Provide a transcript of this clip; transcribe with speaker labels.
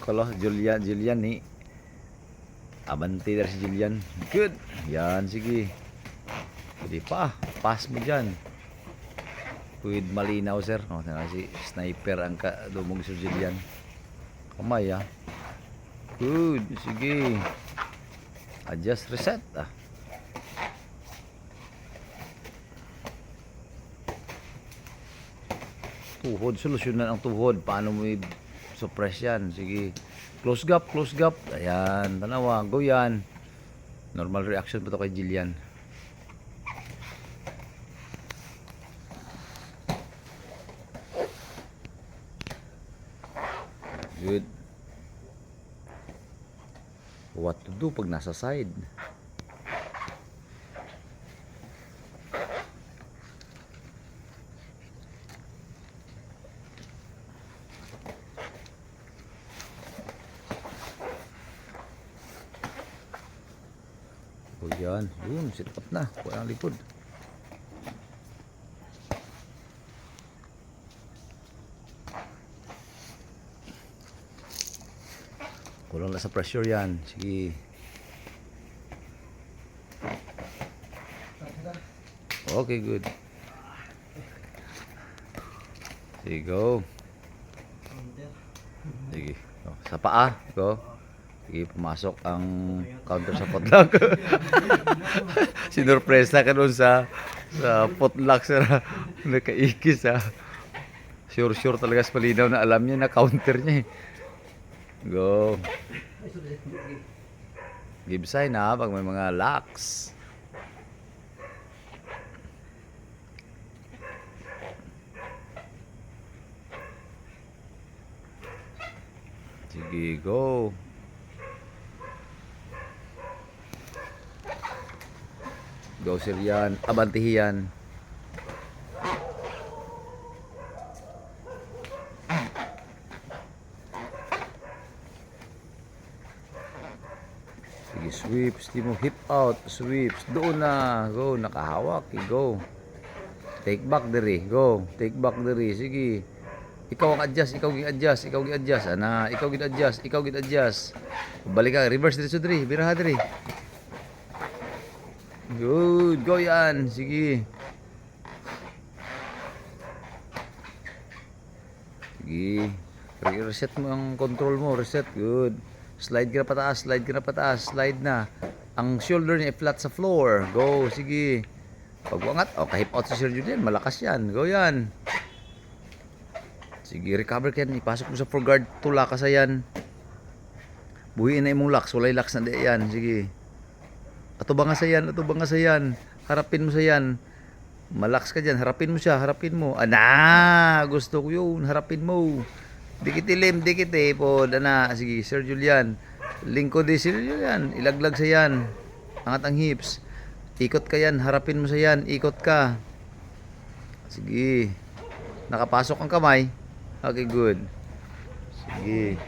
Speaker 1: Kalau Julian ni. Abante dari si Julian. Good. Yan, sige. Pwede pa. Pass mo dyan. With malinaw, sir. O, si sniper ang dumog si Julian. Kamay, ah. Good. Sige. Adjust, reset, ah. Tuhod, solusyonan ang tuhod. Paano mo i-suppress yan? Sige. Close gap, close gap. Ayan, tanawa. Go yan. Normal reaction pa to kay Jillian. Good. What to do pag nasa side? O yan, yun, sit up na, walang likod. Kulang na sa pressure yan, sige. Okay, good. Sige, go. Sige, sa paa, go. Sige, pumasok ang counter sa potluck. Sinurpresa ka doon sa potluck sa nakaikis, ha. Sure talaga sa palinaw na alam niya na counter niya, eh. Go. Give sign, ha, pag may mga locks. Sige, go. Go, sir, yan. Abantihi yan. Sige, sweeps. Di mo hip out. Sweeps. Doon na. Go. Nakahawak. Go. Take back diri. Go. Take back diri. Sige. Ikaw ang adjust. Ikaw gi-adjust. Ikaw gi-adjust. Ana. Ikaw gi-adjust. Ikaw gi-adjust. Balik ka. Reverse diri sa diri. Biraha diri. Good. Go yan. Sige. Sige. Reset mo ang control mo. Reset. Good. Slide ka na pataas. Slide ka na pataas. Slide na. Ang shoulder niya flat sa floor. Go. Sige. Pag-uangat. O, kahip out si Sir Julian. Malakas yan. Go yan. Sige. Recover ka yan. Ipasok mo sa foreguard. Tula ka sa yan. Buhiin na imong locks. Walay locks na di yan. Sige. Ato ba nga sa yan? Ato ba nga sa yan? Harapin mo sa yan. Malax ka dyan. Harapin mo siya. Harapin mo. Ana! Gusto ko yun. Harapin mo. Dikit ilim. Dikit eh. Pod. Ana. Sige. Sir Julian. Lingkod eh. Sir Julian. Ilaglag sa yan. Angat ang hips. Ikot ka yan. Harapin mo sa yan. Ikot ka. Sige. Nakapasok ang kamay. Okay, good. Sige.